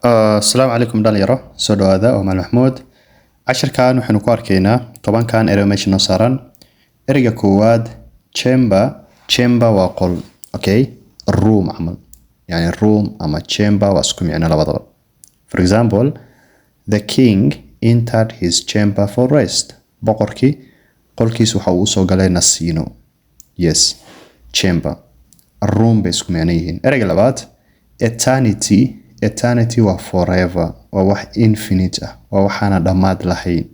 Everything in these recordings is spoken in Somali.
السلام عليكم dhalinyaro soo dhawaada oo maal maxmuud casharkan waxaanu ku arkaynaa tobankan erey meesha noo saaran ereyga koowaad chamber waa qol okay room camal yani room ama chamber waa isku micno labadaba for example the king entered his chamber for rest boqorkii qolkiisa waxa uu soo galay nasiino yes chamber room bay isku micno yihiin ereyga labaad eternity waa forever waa wax infinite ah waa waxaana dhammaad lahayn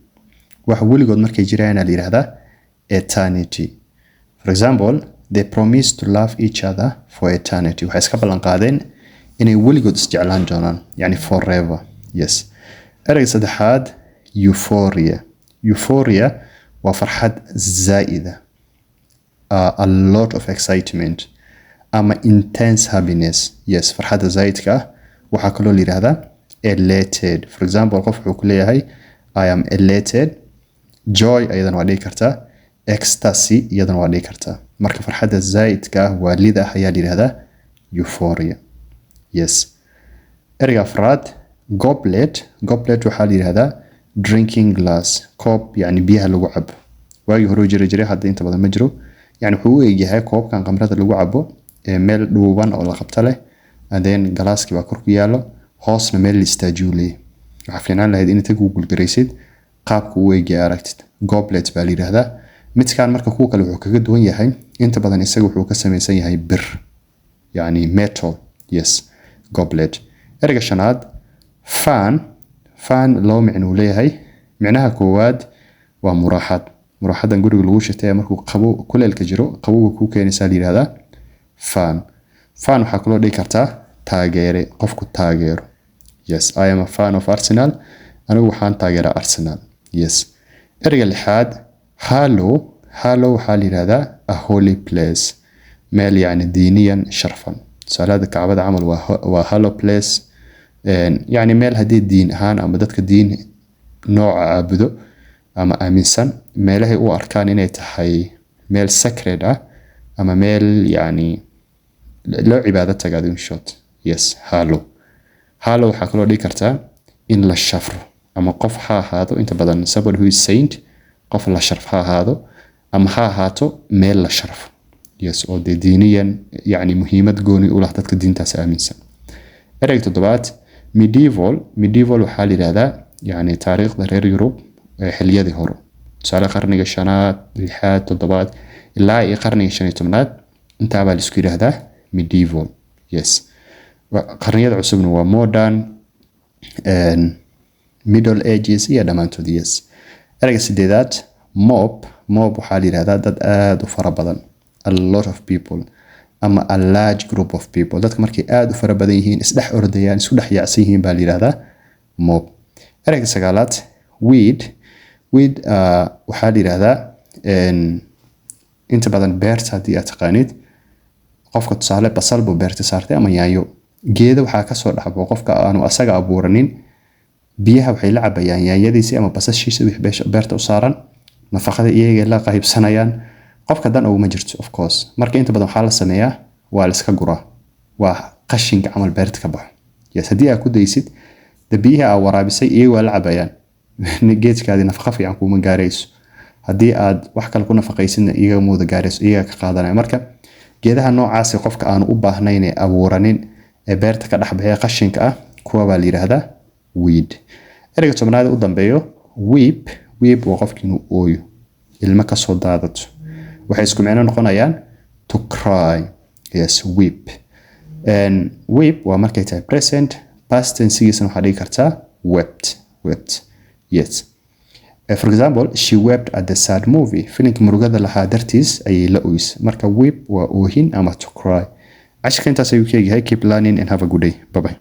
wax weligood markay jiraan la yiraahdaa eternity for example they promised to love each other for eternity waxay iska ballan qaadeen inay weligood isjeclaan doonaan yani forever yes ereyga saddexaad euphoria waa farxad zaa'ida a lot of excitement ama intense happiness yes farxadda zaa'idka ah waxaa kaloo la yiraahdaa elated for example qof wuxuu ku leeyahay I am elated joy ayadana waa dhihi kartaa ecstasy iyadana waa dhihi kartaa marka farxadda zaa'idka ah waalida ah ayaa la yiraahdaa euphoria yes ereyga afraad goblet waxaa la yiraahdaa drinking glass koob yani biyaha lagu cabo waagii hore jira jiray hadda inta badan ma jiro yani wuxuu u egyahay koobkan qamrada lagu cabo meel dhuuban oo la qabta leh and then galaaskii baa kor ku yaalo hoosna meel la istaajiyo leeyahay waxaa fiican lahayd in inta Google garaysid qaabka uu eegay aragtid goblet baa la yiraahdaa midkaan marka kuwa kale wuxuu kaga duwan yahay inta badan isaga wuxuu ka samaysan yahay bir yani metal yes goblet ereyga shanaad fan loo micno leeyahay micnaha koowaad waa muraaxadan guriga lagu shitay markuu qabo kuleelka jiro qabowga ku keenaysa la yiraahdaa fan waxaa kaloo dhihi kartaa taageere qofku taageero yes I am a fan of Arsenal anigu waxaan taageeraa Arsenal yes ereyga lixaad hallow waxaa la yiraahdaa a holy place meel yani diiniyan sharfan salaada kacbada camal waa hallow place yani meel haddii diin ahaan ama dadka diin nooca caabudo ama aaminsan meelahay u arkaan inay tahay meel sacred ah ama meel yani loo cibaado tagaado in short yes hallow waxaa kaloo dhihi kartaa in la shafro ama qof ha ahaado inta badan somebody who is saint qof la sharf ha ahaado ama ha ahaato meel la sharfo yes oo dee diiniyan yani muhiimad gooni u leh dadka diintaas aaminsan ereyga toddobaad medieval waxaa la yiraahdaa yani taariikhda reer Yurub xilliyadii hore tusaale qarniga 5aad 6aad 7aad ilaa iyo qarniga 15aad inta baa la isku yiraahdaa medieval yes qarniyada cusubna waa modern and middle ages iyo dhamaantood yes ereyga sideedaad mob waxaa la yiraahdaa dad aad u fara badan a lot of people ama a large group of people dadka markay aad u fara badan yihiin isdhex ordayaan isku dhex yaacsan yihiin baa la yiraahdaa mob ereyga sagaalaad weed waxaa la yiraahdaa inta badan beerta haddii aad taqaanid qofka tusaale basal buu beerta saartay ama yaanyo geeda waxaa ka soo dhaxbo qofka aanu asaga abuuranin biyaha waxay la cabayaan yaanyadiisa ama basashiisa wixii beerta u saaran nafaqada iyaga la qaybsanayaan qofka dan ugu ma jirto of course marka inta badan waxaa la sameeyaa waa la iska guraa waa qashinka camal beerta ka baxo yes haddii aad ku daysid biyaha aad waraabisay iyaga waa la cabayaan geedkaadi nafaqa fiican kuma gaarayso haddii aad wax kale ku nafaqaysidna iyaga muuda gaarayso iyaga ka qaadanaya marka geedaha noocaas qofka aan u baahnayn ee abuuranin ee beerta ka dhaxbixay qashinka ah kuwa baa la yiraahdaa weed ereyga tobnaad u dambeeyo weep waa qofkii inuu ooyo ilma ka soo daadato waxay isku micno noqonayaan to cry yes weep waa markay tahay present past tense-giisana waxaa dhihi kartaa wept yes for example she wept at the sad movie filimka murugada lahaa dartiis ayay la ooys marka weep waa oohin ama to cry cashka intaas ayuu ka yahay keep learning and have a good day bye bye